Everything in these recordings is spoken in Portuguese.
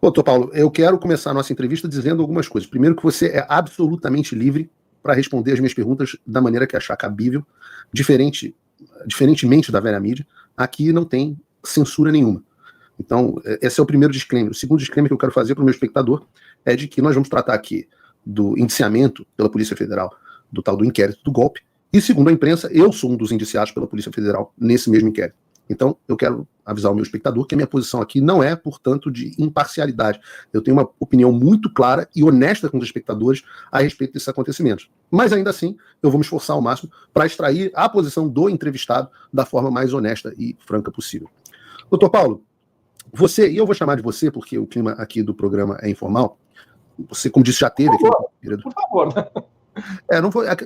Doutor Paulo, eu quero começar a nossa entrevista dizendo algumas coisas. Primeiro, que você é absolutamente livre para responder as minhas perguntas da maneira que achar cabível, diferentemente da velha mídia. Aqui não tem censura nenhuma. Então, esse é o primeiro disclaimer. O segundo disclaimer que eu quero fazer para o meu espectador é de que nós vamos tratar aqui do indiciamento pela Polícia Federal do tal do inquérito do golpe. E, segundo a imprensa, eu sou um dos indiciados pela Polícia Federal nesse mesmo inquérito. Então, eu quero avisar o meu espectador que a minha posição aqui não é, portanto, de imparcialidade. Eu tenho uma opinião muito clara e honesta com os espectadores a respeito desses acontecimentos. Mas, ainda assim, eu vou me esforçar ao máximo para extrair a posição do entrevistado da forma mais honesta e franca possível. Doutor Paulo, você, e eu vou chamar de você porque o clima aqui do programa é informal, você, como disse, já teve aqui no... Por favor.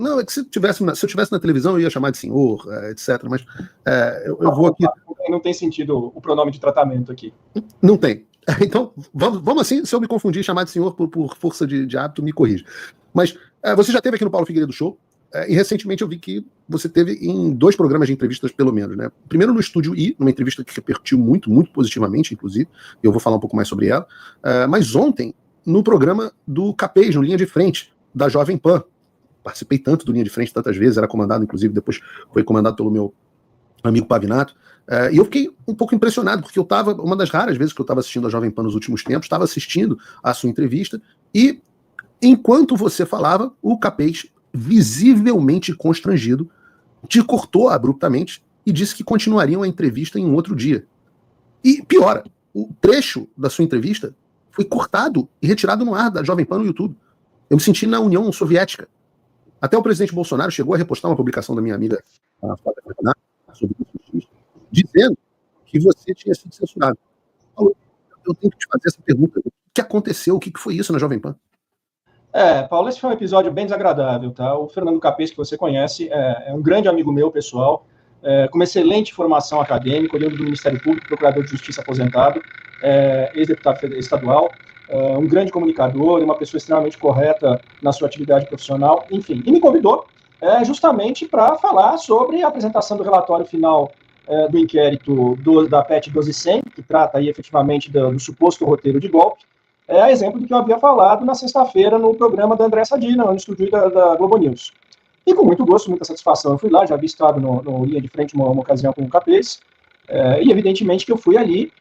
Não, é que se eu tivesse na televisão eu ia chamar de senhor, etc. Mas eu vou aqui. Não tem sentido o pronome de tratamento aqui. Não tem. Então, vamos assim, se eu me confundir e chamar de senhor por força de hábito, me corrija. Mas você já esteve aqui no Paulo Figueiredo Show, e recentemente eu vi que você teve em 2 programas de entrevistas, pelo menos, né? Primeiro no Estúdio I, numa entrevista que repercutiu muito, muito positivamente, inclusive, eu vou falar um pouco mais sobre ela. Mas ontem, no programa do Capês, no Linha de Frente, da Jovem Pan. Participei tanto do Linha de Frente tantas vezes, era comandado, inclusive, depois foi comandado pelo meu amigo Pavinato, e eu fiquei um pouco impressionado, porque uma das raras vezes que eu estava assistindo a Jovem Pan nos últimos tempos, estava assistindo a sua entrevista, e enquanto você falava, o Capês, visivelmente constrangido, te cortou abruptamente e disse que continuariam a entrevista em um outro dia. E piora, o trecho da sua entrevista foi cortado e retirado no ar da Jovem Pan no YouTube. Eu me senti na União Soviética. Até o presidente Bolsonaro chegou a repostar uma publicação da minha amiga sobre isso, dizendo que você tinha sido censurado. Eu tenho que te fazer essa pergunta. O que aconteceu? O que foi isso na Jovem Pan? Paulo, esse foi um episódio bem desagradável, tá? O Fernando Capês, que você conhece, é um grande amigo meu, pessoal, com uma excelente formação acadêmica, olhando do Ministério Público, procurador de Justiça aposentado, ex-deputado estadual, um grande comunicador e uma pessoa extremamente correta na sua atividade profissional, enfim. E me convidou justamente para falar sobre a apresentação do relatório final do inquérito da PET 1200, que trata aí efetivamente do suposto roteiro de golpe, a exemplo do que eu havia falado na sexta-feira no programa da André Sadina, no estúdio da Globo News. E com muito gosto, muita satisfação, eu fui lá, já havia estado no Linha de Frente uma ocasião com o Capês, e evidentemente que eu fui ali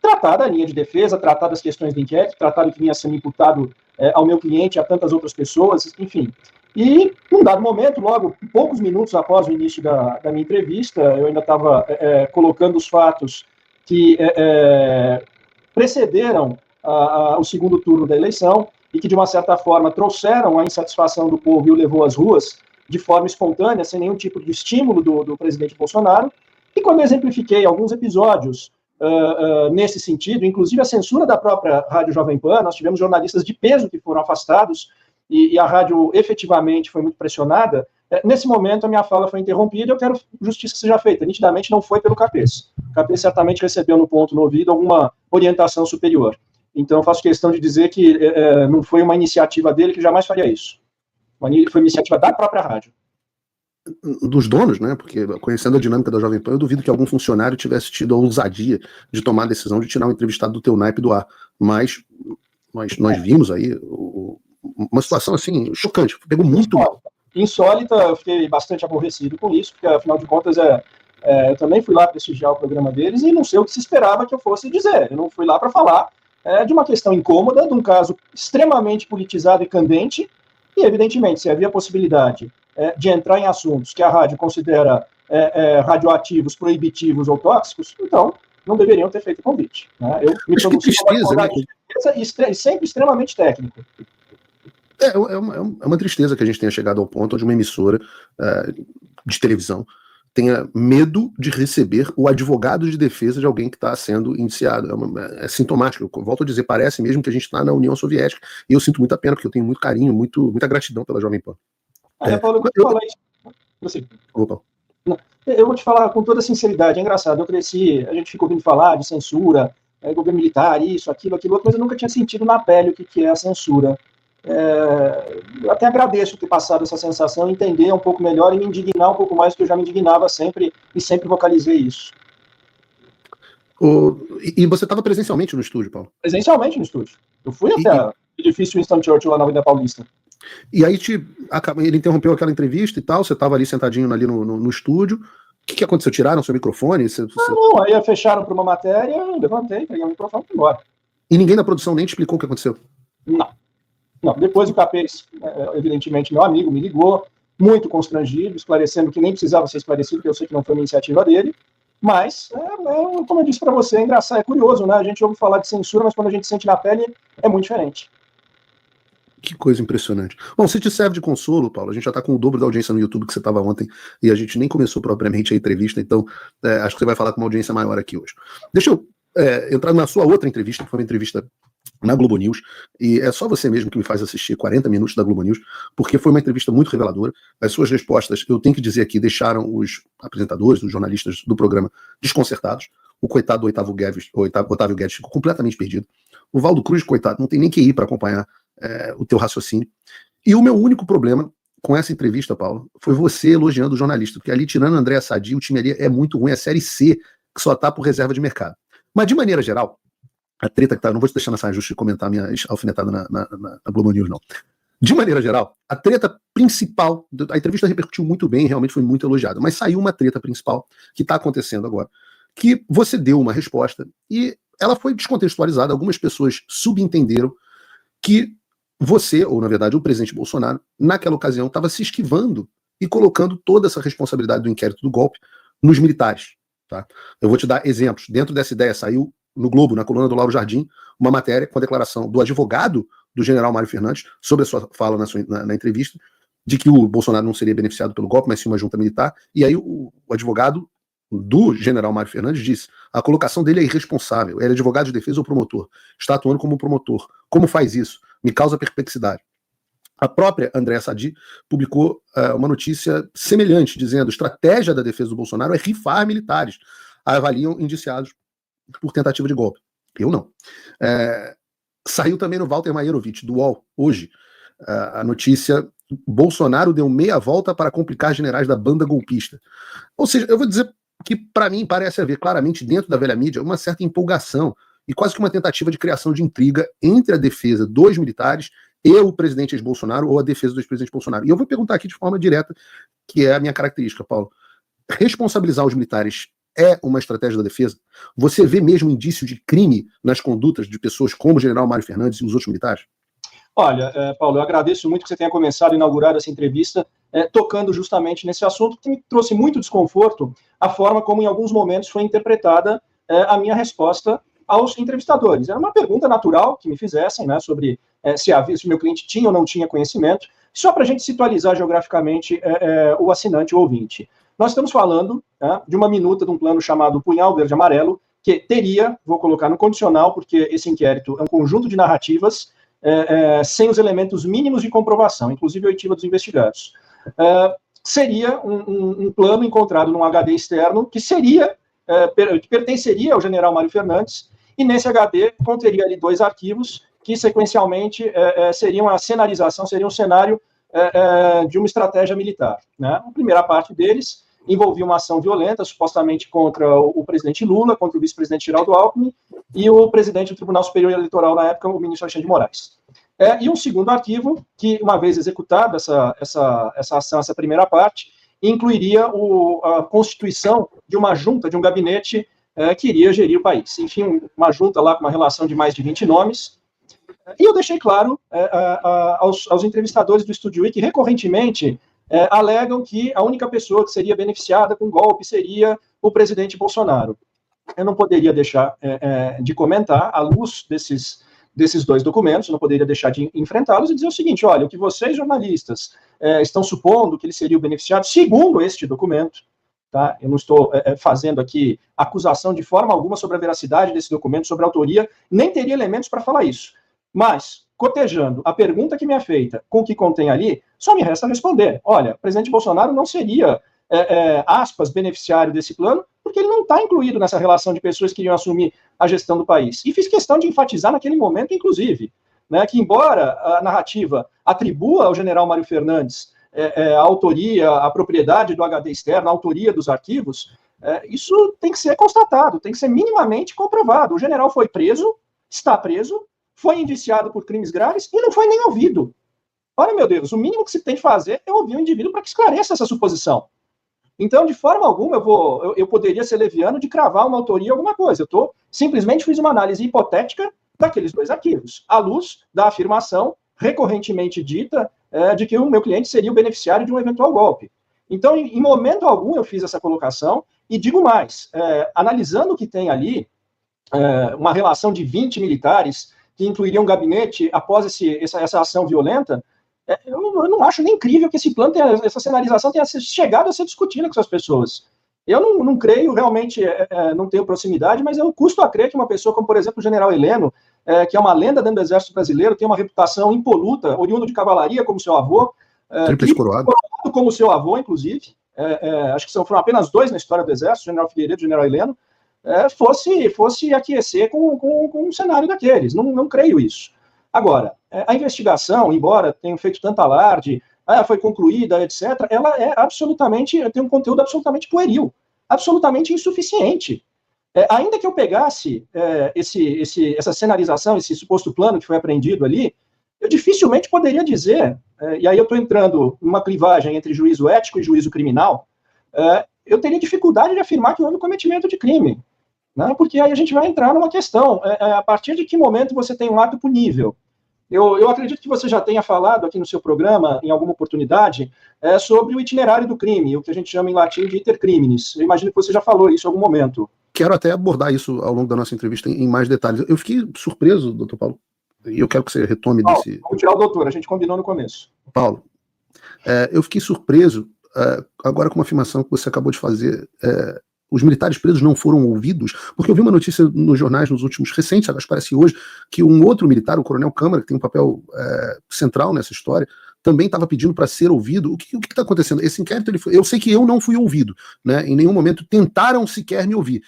tratar da linha de defesa, tratar das questões do inquérito, tratar do que vinha sendo imputado ao meu cliente e a tantas outras pessoas, enfim. E, num dado momento, logo poucos minutos após o início da minha entrevista, eu ainda estava colocando os fatos que precederam o segundo turno da eleição e que, de uma certa forma, trouxeram a insatisfação do povo e o levou às ruas de forma espontânea, sem nenhum tipo de estímulo do presidente Bolsonaro. E quando eu exemplifiquei alguns episódios nesse sentido, inclusive a censura da própria Rádio Jovem Pan, nós tivemos jornalistas de peso que foram afastados e a rádio efetivamente foi muito pressionada. Nesse momento a minha fala foi interrompida e eu quero justiça que seja feita. Nitidamente não foi pelo Capês. O Capês certamente recebeu no ponto no ouvido alguma orientação superior. Então eu faço questão de dizer que não foi uma iniciativa dele, que jamais faria isso. Foi uma iniciativa da própria rádio. Dos donos, né? Porque, conhecendo a dinâmica da Jovem Pan, eu duvido que algum funcionário tivesse tido a ousadia de tomar a decisão de tirar um entrevistado do teu naipe do ar. Mas nós vimos aí uma situação assim chocante, pegou muito mal. Insólita, eu fiquei bastante aborrecido com isso, porque afinal de contas eu também fui lá prestigiar o programa deles e não sei o que se esperava que eu fosse dizer. Eu não fui lá para falar de uma questão incômoda, de um caso extremamente politizado e candente, e evidentemente, se havia possibilidade de entrar em assuntos que a rádio considera radioativos, proibitivos ou tóxicos, então não deveriam ter feito o convite. Né? Eu me pronunciei e sempre extremamente técnico. É uma tristeza que a gente tenha chegado ao ponto onde uma emissora de televisão tenha medo de receber o advogado de defesa de alguém que está sendo indiciado. É sintomático. Eu volto a dizer, parece mesmo que a gente está na União Soviética. E eu sinto muita pena, porque eu tenho muito carinho, muita gratidão pela Jovem Pan. Paulo, eu vou falar isso. Opa. Eu vou te falar com toda sinceridade, é engraçado, eu cresci, a gente fica ouvindo falar de censura, governo militar, isso, aquilo, outro, mas eu nunca tinha sentido na pele o que é a censura. Eu até agradeço ter passado essa sensação, entender um pouco melhor e me indignar um pouco mais, que eu já me indignava sempre e sempre vocalizei isso. E você estava presencialmente no estúdio, Paulo? Presencialmente no estúdio. Eu fui até o edifício Winston Churchill lá na Avenida Paulista. E aí ele interrompeu aquela entrevista e tal, você estava ali sentadinho ali no estúdio. O que aconteceu? Tiraram seu microfone? Não, aí fecharam para uma matéria, eu levantei, peguei o microfone e fui embora. E ninguém da produção nem te explicou o que aconteceu? Não. Depois o Capês, evidentemente meu amigo, me ligou, muito constrangido, esclarecendo que nem precisava ser esclarecido, porque eu sei que não foi uma iniciativa dele. Mas, como eu disse para você, é engraçado, é curioso, né? A gente ouve falar de censura, mas quando a gente sente na pele, é muito diferente. Que coisa impressionante. Bom, se te serve de consolo, Paulo, a gente já está com o dobro da audiência no YouTube que você estava ontem, e a gente nem começou propriamente a entrevista, então acho que você vai falar com uma audiência maior aqui hoje. Deixa eu entrar na sua outra entrevista, que foi uma entrevista na Globo News, e é só você mesmo que me faz assistir 40 minutos da Globo News, porque foi uma entrevista muito reveladora. As suas respostas, eu tenho que dizer aqui, deixaram os apresentadores, os jornalistas do programa desconcertados. O coitado do Otávio Guedes ficou completamente perdido. O Valdo Cruz, coitado, não tem nem que ir para acompanhar o teu raciocínio. E o meu único problema com essa entrevista, Paulo, foi você elogiando o jornalista, porque ali, tirando André Sadi, o time ali é muito ruim, é a Série C, que só tá por reserva de mercado. Mas, de maneira geral, a treta que tá, não vou te deixar nessa justa de comentar minha alfinetada na Globo News, não. De maneira geral, a treta principal, a entrevista repercutiu muito bem, realmente foi muito elogiada, mas saiu uma treta principal que está acontecendo agora, que você deu uma resposta e ela foi descontextualizada, algumas pessoas subentenderam que você, ou na verdade o presidente Bolsonaro, naquela ocasião estava se esquivando e colocando toda essa responsabilidade do inquérito do golpe nos militares. Tá? Eu vou te dar exemplos. Dentro dessa ideia saiu no Globo, na coluna do Lauro Jardim, uma matéria com a declaração do advogado do general Mário Fernandes sobre a sua fala na entrevista, de que o Bolsonaro não seria beneficiado pelo golpe, mas sim uma junta militar. E aí o advogado do general Mário Fernandes disse: a colocação dele é irresponsável, ele é advogado de defesa ou promotor, está atuando como promotor. Como faz isso? Me causa perplexidade. A própria Andréa Sadi publicou uma notícia semelhante, dizendo: a estratégia da defesa do Bolsonaro é rifar militares, avaliam indiciados por tentativa de golpe. Eu não. Saiu também no Walter Maierovitch, do UOL, hoje, a notícia: Bolsonaro deu meia volta para complicar generais da banda golpista. Ou seja, eu vou dizer que, para mim, parece haver claramente dentro da velha mídia uma certa empolgação e quase que uma tentativa de criação de intriga entre a defesa dos militares e o presidente ex-Bolsonaro, ou a defesa do ex-presidente Bolsonaro. E eu vou perguntar aqui de forma direta, que é a minha característica, Paulo. Responsabilizar os militares é uma estratégia da defesa? Você vê mesmo indício de crime nas condutas de pessoas como o general Mário Fernandes e os outros militares? Olha, Paulo, eu agradeço muito que você tenha começado a inaugurar essa entrevista tocando justamente nesse assunto, que me trouxe muito desconforto a forma como, em alguns momentos, foi interpretada a minha resposta aos entrevistadores. Era uma pergunta natural que me fizessem, né, sobre se o meu cliente tinha ou não tinha conhecimento, só para a gente situalizar geograficamente o assinante, o ouvinte. Nós estamos falando de uma minuta de um plano chamado Punhal Verde Amarelo, que teria, vou colocar no condicional, porque esse inquérito é um conjunto de narrativas sem os elementos mínimos de comprovação, inclusive a oitiva dos investigados. Seria um plano encontrado num HD externo que que pertenceria ao general Mário Fernandes, e nesse HD conteria ali 2 arquivos que sequencialmente seriam a cenarização, seria um cenário de uma estratégia militar. Né? A primeira parte deles envolvia uma ação violenta, supostamente contra o presidente Lula, contra o vice-presidente Geraldo Alckmin e o presidente do Tribunal Superior Eleitoral na época, o ministro Alexandre de Moraes. E um segundo arquivo, que uma vez executada essa ação, essa primeira parte, incluiria a constituição de uma junta, de um gabinete que iria gerir o país. Enfim, uma junta lá com uma relação de mais de 20 nomes. E eu deixei claro aos entrevistadores do Estúdio I que, recorrentemente, alegam que a única pessoa que seria beneficiada com o golpe seria o presidente Bolsonaro. Eu não poderia deixar de comentar, à luz desses 2 documentos, não poderia deixar de enfrentá-los e dizer o seguinte: olha, o que vocês, jornalistas, estão supondo que ele seria o beneficiado, segundo este documento, tá? Eu não estou fazendo aqui acusação de forma alguma sobre a veracidade desse documento, sobre a autoria, nem teria elementos para falar isso. Mas, cotejando a pergunta que me é feita com o que contém ali, só me resta responder: olha, o presidente Bolsonaro não seria, aspas, beneficiário desse plano, porque ele não está incluído nessa relação de pessoas que iriam assumir a gestão do país. E fiz questão de enfatizar naquele momento, inclusive, né, que embora a narrativa atribua ao general Mário Fernandes a autoria, a propriedade do HD externo, a autoria dos arquivos, Isso tem que ser constatado, tem que ser minimamente comprovado. O general foi preso, está preso, foi indiciado por crimes graves e não foi nem ouvido. Olha, meu Deus, o mínimo que se tem de fazer é ouvir o indivíduo para que esclareça essa suposição. Então, de forma alguma, eu poderia ser leviano de cravar uma autoria alguma coisa. Eu simplesmente fiz uma análise hipotética daqueles 2 arquivos, à luz da afirmação recorrentemente dita de que o meu cliente seria o beneficiário de um eventual golpe. Então, em momento algum, eu fiz essa colocação e digo mais, analisando o que tem ali, uma relação de 20 militares que incluiria um gabinete após essa ação violenta, eu não acho nem incrível que esse plano, essa cenarização tenha chegado a ser discutida com essas pessoas. Eu não creio, realmente, não tenho proximidade, mas eu custo a crer que uma pessoa como, por exemplo, o general Heleno, que é uma lenda dentro do Exército Brasileiro, tem uma reputação impoluta, oriundo de cavalaria, como seu avô, Tríplice coroado, como seu avô, inclusive, acho que foram apenas 2 na história do Exército, o general Figueiredo e o general Heleno, fosse aquecer com um cenário daqueles. Não creio isso. Agora, a investigação, embora tenha feito tanta alarde, foi concluída, etc., ela tem um conteúdo absolutamente pueril, absolutamente insuficiente. Ainda que eu pegasse essa cenarização, esse suposto plano que foi apreendido ali, eu dificilmente poderia dizer, e aí eu estou entrando numa clivagem entre juízo ético e juízo criminal, eu teria dificuldade de afirmar que houve cometimento de crime, né? Porque aí a gente vai entrar numa questão, a partir de que momento você tem um ato punível? Eu acredito que você já tenha falado aqui no seu programa, em alguma oportunidade, sobre o itinerário do crime, o que a gente chama em latim de iter criminis. Eu imagino que você já falou isso em algum momento. Quero até abordar isso ao longo da nossa entrevista em mais detalhes. Eu fiquei surpreso, doutor Paulo, e eu quero que você retome desse... Vamos tirar o doutor, a gente combinou no começo. Paulo, eu fiquei surpreso agora com uma afirmação que você acabou de fazer. Os militares presos não foram ouvidos, porque eu vi uma notícia nos jornais nos últimos recentes, acho que parece hoje, que um outro militar, o coronel Câmara, que tem um papel central nessa história, também estava pedindo para ser ouvido. O que está acontecendo? Esse inquérito, eu sei que eu não fui ouvido, né? Em nenhum momento tentaram sequer me ouvir.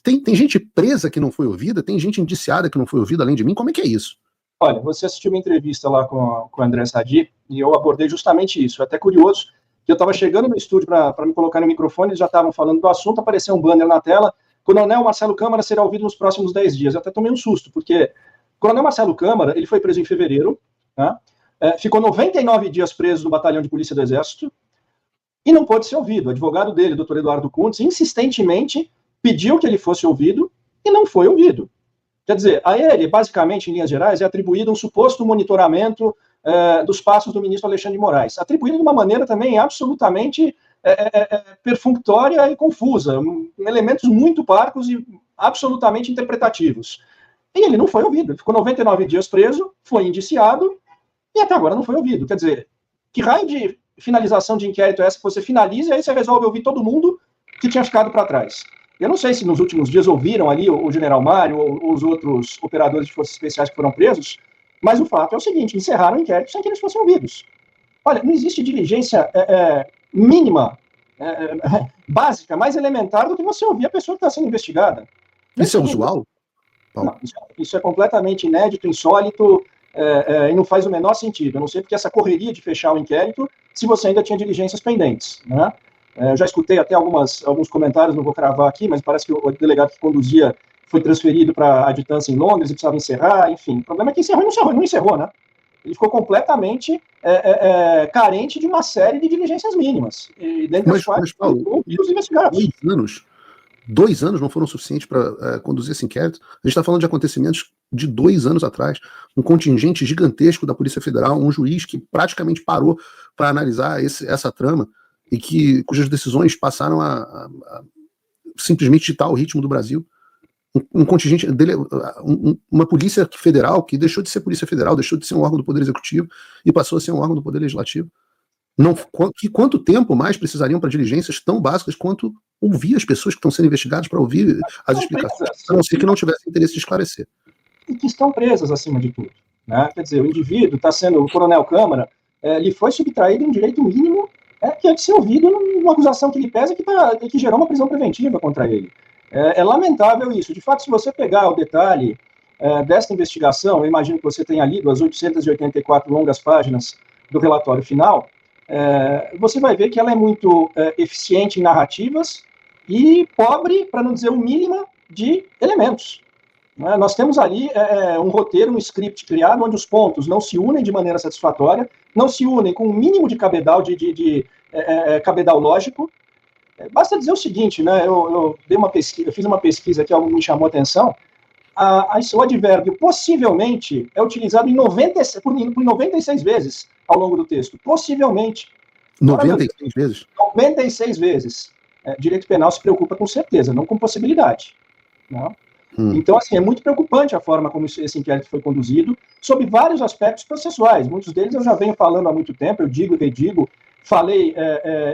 Tem gente presa que não foi ouvida? Tem gente indiciada que não foi ouvida além de mim? Como é que é isso? Olha, você assistiu uma entrevista lá com o André Sadi, e eu abordei justamente isso. É até curioso que eu estava chegando no estúdio para me colocar no microfone, eles já estavam falando do assunto, apareceu um banner na tela, Coronel Marcelo Câmara será ouvido nos próximos 10 dias. Eu até tomei um susto, porque o Coronel Marcelo Câmara, ele foi preso em fevereiro, né? Ficou 99 dias preso no Batalhão de Polícia do Exército, e não pôde ser ouvido. O advogado dele, doutor Eduardo Kuntz, insistentemente pediu que ele fosse ouvido, e não foi ouvido. Quer dizer, a ele, basicamente, em linhas gerais, é atribuído um suposto monitoramento dos passos do ministro Alexandre de Moraes, atribuído de uma maneira também absolutamente perfunctória e confusa, elementos muito parcos e absolutamente interpretativos. E ele não foi ouvido, ele ficou 99 dias preso, foi indiciado, e até agora não foi ouvido. Quer dizer, que raio de finalização de inquérito é essa que você finaliza e aí você resolve ouvir todo mundo que tinha ficado para trás? Eu não sei se nos últimos dias ouviram ali o general Mário ou os outros operadores de forças especiais que foram presos, mas o fato é o seguinte, encerraram o inquérito sem que eles fossem ouvidos. Olha, não existe diligência mínima, básica, mais elementar do que você ouvir a pessoa que está sendo investigada. Isso é usual? Não, isso é completamente inédito, insólito, e não faz o menor sentido. Eu não sei porque essa correria de fechar o inquérito se você ainda tinha diligências pendentes, né? Eu já escutei até alguns comentários, não vou cravar aqui, mas parece que o delegado que conduzia foi transferido para a adjutância em Londres e precisava encerrar, enfim. O problema é que encerrou e não encerrou, né? Ele ficou completamente carente de uma série de diligências mínimas. E dentro das quais, Paulo, os investigados. 2 anos não foram suficientes para conduzir esse inquérito. A gente está falando de acontecimentos de 2 anos atrás, um contingente gigantesco da Polícia Federal, um juiz que praticamente parou para analisar essa trama e cujas decisões passaram a simplesmente ditar o ritmo do Brasil. Um contingente dele, uma polícia federal que deixou de ser polícia federal, deixou de ser um órgão do Poder Executivo e passou a ser um órgão do Poder Legislativo. Quanto tempo mais precisariam para diligências tão básicas quanto ouvir as pessoas que estão sendo investigadas, para ouvir as explicações, a não ser que não tivesse interesse de esclarecer. E que estão presas acima de tudo, né? Quer dizer, o indivíduo está sendo, o coronel Câmara, lhe foi subtraído um direito mínimo que é de ser ouvido numa acusação que lhe pesa que gerou uma prisão preventiva contra ele. É lamentável isso. De fato, se você pegar o detalhe desta investigação, eu imagino que você tenha lido as 884 longas páginas do relatório final, você vai ver que ela é muito eficiente em narrativas, e pobre, para não dizer o mínimo, de elementos. Né? Nós temos ali um roteiro, um script criado onde os pontos não se unem de maneira satisfatória, não se unem com um mínimo de cabedal, cabedal lógico. Basta dizer o seguinte, né? Eu fiz uma pesquisa que algo me chamou a atenção. O advérbio possivelmente é utilizado por 96 vezes ao longo do texto. Possivelmente. 96 vezes? 96 vezes. Direito penal se preocupa com certeza, não com possibilidade. Não? Então, assim, é muito preocupante a forma como esse inquérito foi conduzido, sob vários aspectos processuais. Muitos deles eu já venho falando há muito tempo, eu digo e redigo, falei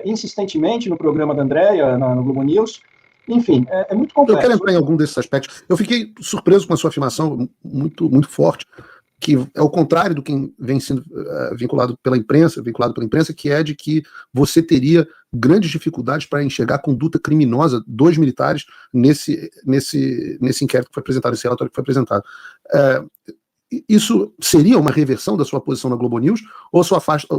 insistentemente no programa da Andréia, no Globo News. Enfim, é muito complexo. Eu quero entrar em algum desses aspectos. Eu fiquei surpreso com a sua afirmação muito, muito forte, que é o contrário do que vem sendo vinculado pela imprensa, que é de que você teria grandes dificuldades para enxergar a conduta criminosa dos militares nesse inquérito que foi apresentado, esse relatório que foi apresentado. Isso seria uma reversão da sua posição na Globo News, ou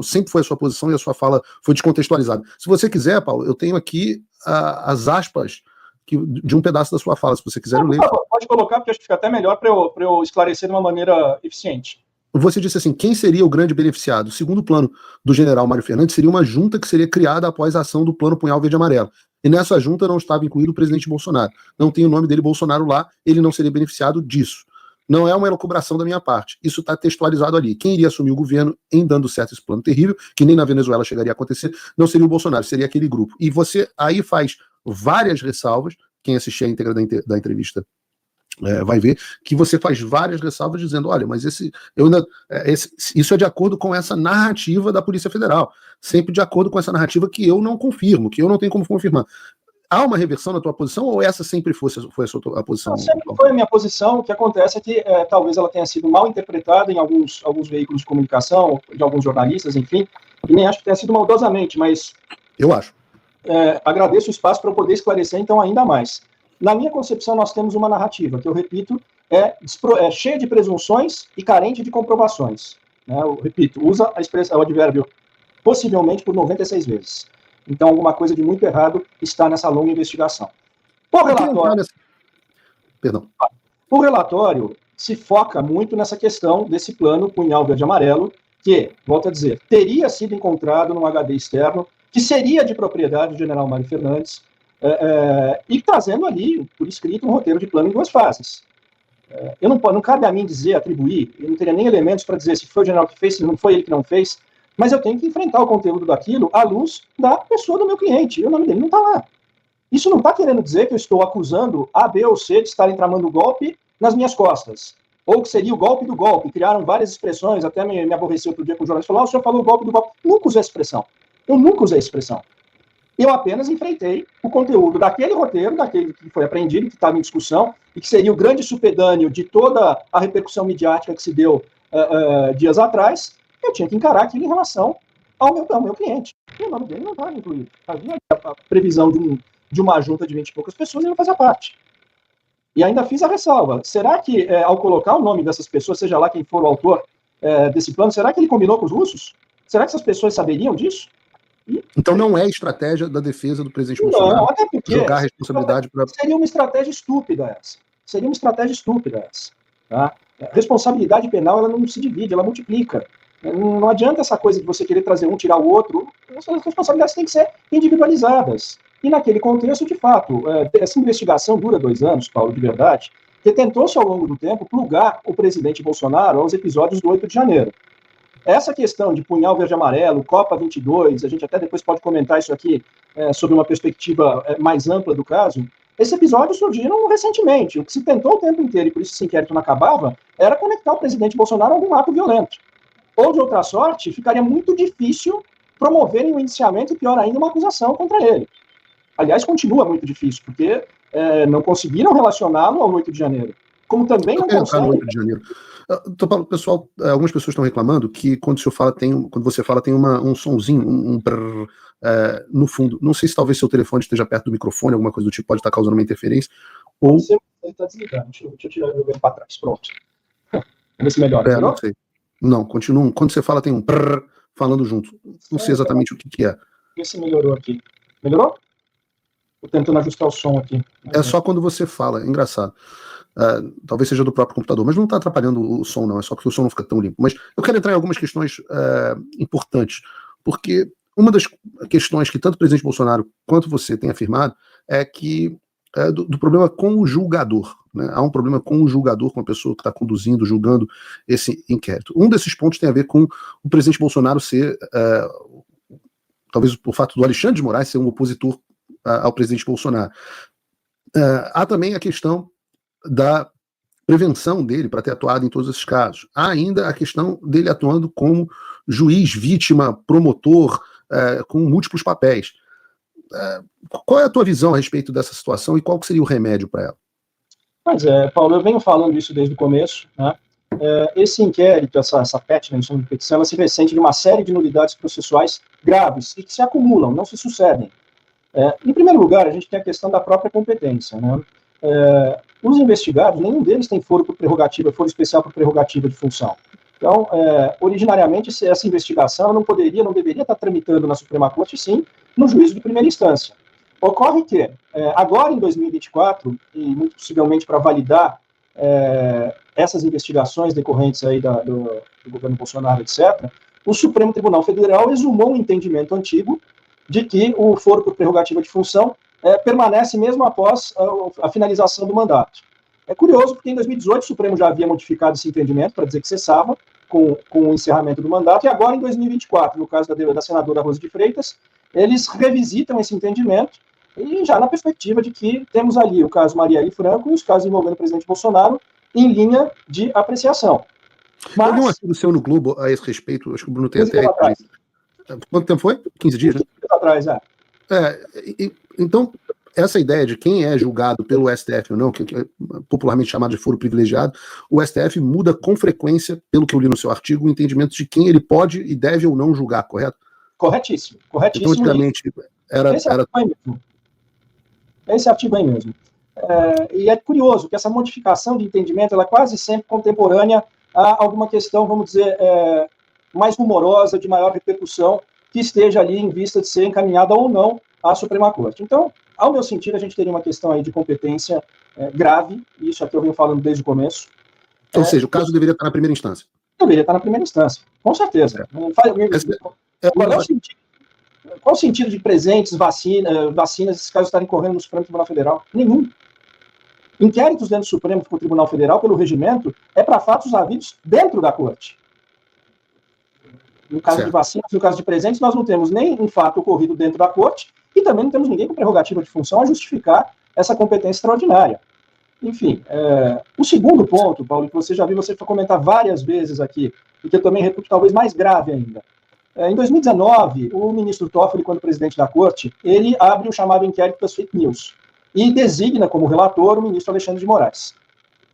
sempre foi a sua posição e a sua fala foi descontextualizada? Se você quiser, Paulo, eu tenho aqui as aspas de um pedaço da sua fala, se você quiser ler. Pode colocar, porque acho que fica até melhor para eu esclarecer de uma maneira eficiente. Você disse assim, quem seria o grande beneficiado? Segundo o plano do general Mário Fernandes, seria uma junta que seria criada após a ação do plano Punhal Verde e Amarelo. E nessa junta não estava incluído o presidente Bolsonaro. Não tem o nome dele, Bolsonaro, lá, ele não seria beneficiado disso. Não é uma elucubração da minha parte. Isso está textualizado ali. Quem iria assumir o governo em dando certo esse plano terrível, que nem na Venezuela chegaria a acontecer, não seria o Bolsonaro, seria aquele grupo. E você aí faz várias ressalvas, quem assistir a íntegra da entrevista vai ver, que você faz várias ressalvas dizendo, olha, mas isso é de acordo com essa narrativa da Polícia Federal, sempre de acordo com essa narrativa que eu não confirmo, que eu não tenho como confirmar. Há uma reversão na tua posição ou essa sempre foi a posição? Não, sempre foi a minha posição. O que acontece é que talvez ela tenha sido mal interpretada em alguns veículos de comunicação, de alguns jornalistas, enfim, e nem acho que tenha sido maldosamente, mas... Eu acho. Agradeço o espaço para eu poder esclarecer, então, ainda mais. Na minha concepção, nós temos uma narrativa que, eu repito, é cheia de presunções e carente de comprovações. Né? Eu repito, usa o advérbio possivelmente por 96 vezes. Então, alguma coisa de muito errado está nessa longa investigação. O relatório se foca muito nessa questão desse plano Punhal Verde e Amarelo, que, volto a dizer, teria sido encontrado num HD externo, que seria de propriedade do general Mário Fernandes, e trazendo ali, por escrito, um roteiro de plano em 2 fases. Não cabe a mim atribuir, eu não teria nem elementos para dizer se foi o general que fez, se não foi ele que não fez, mas eu tenho que enfrentar o conteúdo daquilo à luz da pessoa do meu cliente, e o nome dele não está lá. Isso não está querendo dizer que eu estou acusando A, B ou C de estarem tramando golpe nas minhas costas, ou que seria o golpe do golpe. Criaram várias expressões, até me aborreci outro dia com o jornalista, falou, o senhor falou o golpe do golpe. Nunca usei essa expressão. Eu nunca usei essa expressão. Eu apenas enfrentei o conteúdo daquele roteiro, daquele que foi apreendido, que estava em discussão, e que seria o grande supedâneo de toda a repercussão midiática que se deu dias atrás. Eu tinha que encarar aquilo em relação ao meu cliente. E o nome dele não estava incluído. Havia a previsão de uma junta de 20 e poucas pessoas, ele não fazia parte. E ainda fiz a ressalva. Será que, ao colocar o nome dessas pessoas, seja lá quem for o autor desse plano, será que ele combinou com os russos? Será que essas pessoas saberiam disso? Então não é estratégia da defesa do presidente Bolsonaro? Não, até porque jogar a responsabilidade para... Seria uma estratégia estúpida essa. Tá? A responsabilidade penal, ela não se divide, ela multiplica. Não adianta essa coisa de você querer trazer um, tirar o outro. As responsabilidades têm que ser individualizadas. E naquele contexto, de fato, essa investigação dura 2 anos, Paulo, de verdade, que tentou-se ao longo do tempo plugar o presidente Bolsonaro aos episódios do 8 de janeiro. Essa questão de Punhal Verde e Amarelo, Copa 22, a gente até depois pode comentar isso aqui sobre uma perspectiva mais ampla do caso. Esses episódios surgiram recentemente. O que se tentou o tempo inteiro, e por isso esse inquérito não acabava, era conectar o presidente Bolsonaro a algum ato violento. Ou, de outra sorte, ficaria muito difícil promoverem um indiciamento e, pior ainda, uma acusação contra ele. Aliás, continua muito difícil, porque não conseguiram relacioná-lo ao 8 de janeiro. Como também não conseguem... 8 de janeiro. Pessoal, algumas pessoas estão reclamando que quando você fala tem um sonzinho, no fundo. Não sei se talvez seu telefone esteja perto do microfone, alguma coisa do tipo, pode estar causando uma interferência. Ou... Ele está desligado. Deixa eu tirar o meu para trás. Pronto. Vamos ver se melhora. Não sei. Não, continua. Quando você fala, tem um falando junto. Não sei exatamente o que é. Vê se melhorou aqui. Melhorou? Estou tentando ajustar o som aqui. É só quando você fala, é engraçado. Talvez seja do próprio computador, mas não está atrapalhando o som, não. É só porque o som não fica tão limpo. Mas eu quero entrar em algumas questões importantes, porque uma das questões que tanto o presidente Bolsonaro quanto você tem afirmado é que do problema com o julgador. Né? Há um problema com o julgador, com a pessoa que está conduzindo, julgando esse inquérito. Um desses pontos tem a ver com o presidente Bolsonaro ser, talvez por fato do Alexandre de Moraes ser um opositor ao presidente Bolsonaro. Há também a questão da prevenção dele para ter atuado em todos esses casos. Há ainda a questão dele atuando como juiz, vítima, promotor, com múltiplos papéis. Qual é a tua visão a respeito dessa situação e qual seria o remédio para ela? Pois é, Paulo, eu venho falando isso desde o começo, né? Esse inquérito, essa PET, né, de petição, ela se ressente de uma série de nulidades processuais graves e que se acumulam, não se sucedem. Em primeiro lugar, a gente tem a questão da própria competência, né? Os investigados, nenhum deles tem foro especial por prerrogativa de função. Então, originariamente, essa investigação não deveria estar tramitando na Suprema Corte, sim, no juízo de primeira instância. Ocorre que, agora em 2024, e muito possivelmente para validar essas investigações decorrentes aí do governo Bolsonaro, etc., o Supremo Tribunal Federal exumou um entendimento antigo de que o foro por prerrogativa de função permanece mesmo após a finalização do mandato. É curioso porque em 2018 o Supremo já havia modificado esse entendimento para dizer que cessava com o encerramento do mandato, e agora em 2024, no caso da senadora Rosa de Freitas, eles revisitam esse entendimento, e já na perspectiva de que temos ali o caso Marielle Franco e os casos envolvendo o presidente Bolsonaro em linha de apreciação. Mas... Eu li um artigo seu no Globo a esse respeito, acho que o Bruno tem até... Quanto tempo foi? 15 dias, né? 15 dias atrás, então, essa ideia de quem é julgado pelo STF ou não, que é popularmente chamado de foro privilegiado, o STF muda com frequência, pelo que eu li no seu artigo, o entendimento de quem ele pode e deve ou não julgar, correto? Corretíssimo. Então, antigamente, era... Esse artigo aí mesmo. E é curioso que essa modificação de entendimento ela é quase sempre contemporânea a alguma questão, vamos dizer, mais rumorosa, de maior repercussão, que esteja ali em vista de ser encaminhada ou não à Suprema Corte. Então, ao meu sentido, a gente teria uma questão aí de competência grave, e isso aqui eu venho falando desde o começo. Ou seja, o caso deveria estar na primeira instância. Deveria estar na primeira instância, com certeza. Qual o sentido de presentes, vacinas, esses casos estarem correndo no Supremo Tribunal Federal? Nenhum. Inquéritos dentro do Supremo Tribunal Federal, pelo regimento, é para fatos havidos dentro da Corte. No caso de vacinas, no caso de presentes, nós não temos nem um fato ocorrido dentro da Corte e também não temos ninguém com prerrogativa de função a justificar essa competência extraordinária. Enfim, o segundo ponto, Paulo, que você já viu, você foi comentar várias vezes aqui, e que eu também reputo talvez mais grave ainda. Em 2019, o ministro Toffoli, quando presidente da Corte, ele abre o chamado inquérito das fake news e designa como relator o ministro Alexandre de Moraes.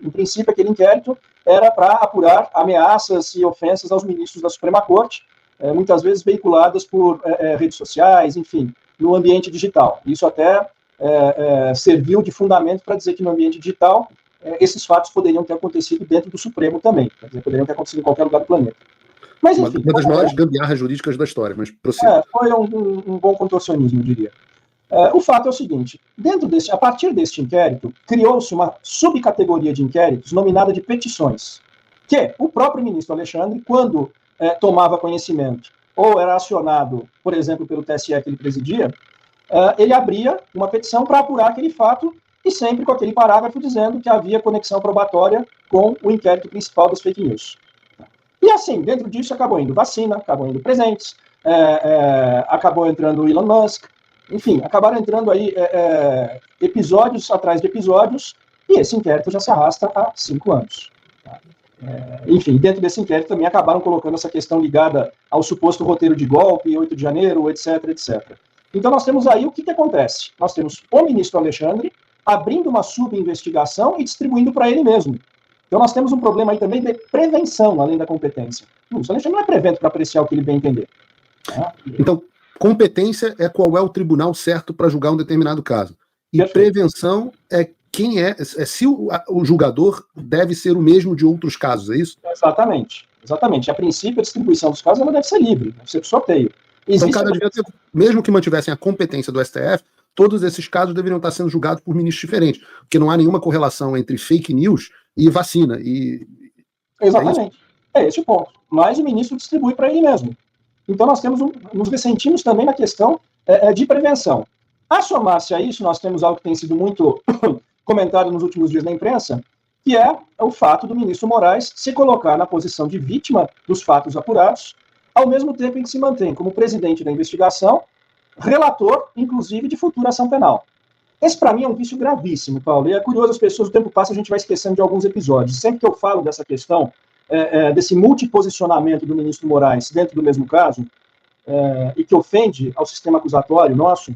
Em princípio, aquele inquérito era para apurar ameaças e ofensas aos ministros da Suprema Corte, muitas vezes veiculadas por redes sociais, enfim, no ambiente digital. Isso até serviu de fundamento para dizer que no ambiente digital esses fatos poderiam ter acontecido dentro do Supremo também, quer dizer, poderiam ter acontecido em qualquer lugar do planeta. Mas, enfim, uma das maiores gambiarras jurídicas da história, mas prossiga. Foi um bom contorcionismo, eu diria. O fato é o seguinte, a partir deste inquérito, criou-se uma subcategoria de inquéritos nominada de petições, que o próprio ministro Alexandre, quando tomava conhecimento ou era acionado, por exemplo, pelo TSE que ele presidia, ele abria uma petição para apurar aquele fato e sempre com aquele parágrafo dizendo que havia conexão probatória com o inquérito principal das fake news. E assim, dentro disso acabou indo vacina, acabou indo presentes, acabou entrando o Elon Musk, enfim, acabaram entrando aí episódios atrás de episódios, e esse inquérito já se arrasta há 5 anos. Enfim, dentro desse inquérito também acabaram colocando essa questão ligada ao suposto roteiro de golpe, 8 de janeiro, etc, etc. Então nós temos aí o que acontece. Nós temos o ministro Alexandre abrindo uma subinvestigação e distribuindo para ele mesmo. Então nós temos um problema aí também de prevenção, além da competência. O Alexandre não é prevento para apreciar o que ele bem entender. Então, competência é qual é o tribunal certo para julgar um determinado caso. E perfeito. Prevenção é quem se o julgador deve ser o mesmo de outros casos, é isso? Exatamente. A princípio, a distribuição dos casos ela deve ser livre, deve ser por sorteio. Então, mesmo que mantivessem a competência do STF, todos esses casos deveriam estar sendo julgados por ministros diferentes, porque não há nenhuma correlação entre fake news e vacina. Exatamente. É esse o ponto. Mas o ministro distribui para ele mesmo. Então nós nos ressentimos também na questão de prevenção. A somar-se a isso, nós temos algo que tem sido muito comentado nos últimos dias na imprensa, que é o fato do ministro Moraes se colocar na posição de vítima dos fatos apurados, ao mesmo tempo em que se mantém como presidente da investigação, relator, inclusive, de futura ação penal. Esse, para mim, é um vício gravíssimo, Paulo, e é curioso, as pessoas, o tempo passa, a gente vai esquecendo de alguns episódios. Sempre que eu falo dessa questão, desse multiposicionamento do ministro Moraes dentro do mesmo caso, e que ofende ao sistema acusatório nosso,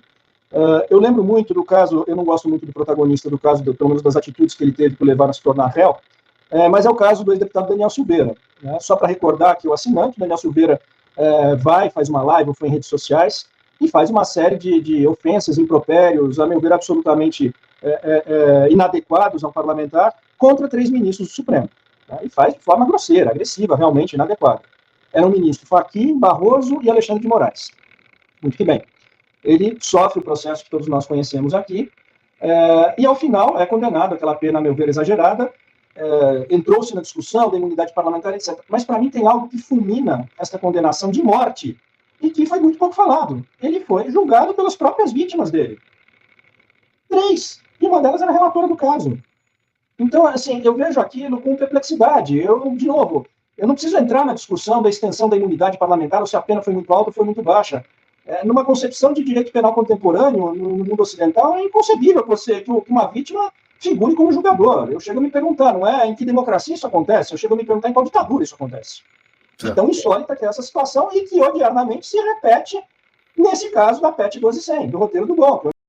eu lembro muito do caso, eu não gosto muito do protagonista do caso, pelo menos das atitudes que ele teve que levar a se tornar réu, mas é o caso do ex-deputado Daniel Silveira. Né? Só para recordar que o assinante, Daniel Silveira, faz uma live, ou foi em redes sociais, e faz uma série de ofensas, impropérios, a meu ver, absolutamente inadequados a um parlamentar, contra 3 ministros do Supremo. Né? E faz de forma grosseira, agressiva, realmente inadequada. Eram o ministro Fachin, Barroso e Alexandre de Moraes. Muito que bem. Ele sofre o processo que todos nós conhecemos aqui, e ao final é condenado, aquela pena, a meu ver, exagerada, entrou-se na discussão da imunidade parlamentar, etc. Mas para mim tem algo que fulmina esta condenação de morte, e que foi muito pouco falado. Ele foi julgado pelas próprias vítimas dele. 3, e uma delas era a relatora do caso. Então, assim, eu vejo aquilo com perplexidade. De novo, eu não preciso entrar na discussão da extensão da imunidade parlamentar, ou se a pena foi muito alta ou foi muito baixa. Numa concepção de direito penal contemporâneo, no mundo ocidental, é inconcebível que uma vítima figure como julgador. Eu chego a me perguntar, não é em que democracia isso acontece? Eu chego a me perguntar em qual ditadura isso acontece. Certo. Então, insólita que é essa situação e que, odiernamente, se repete nesse caso da PEC 1200, do roteiro do golpe.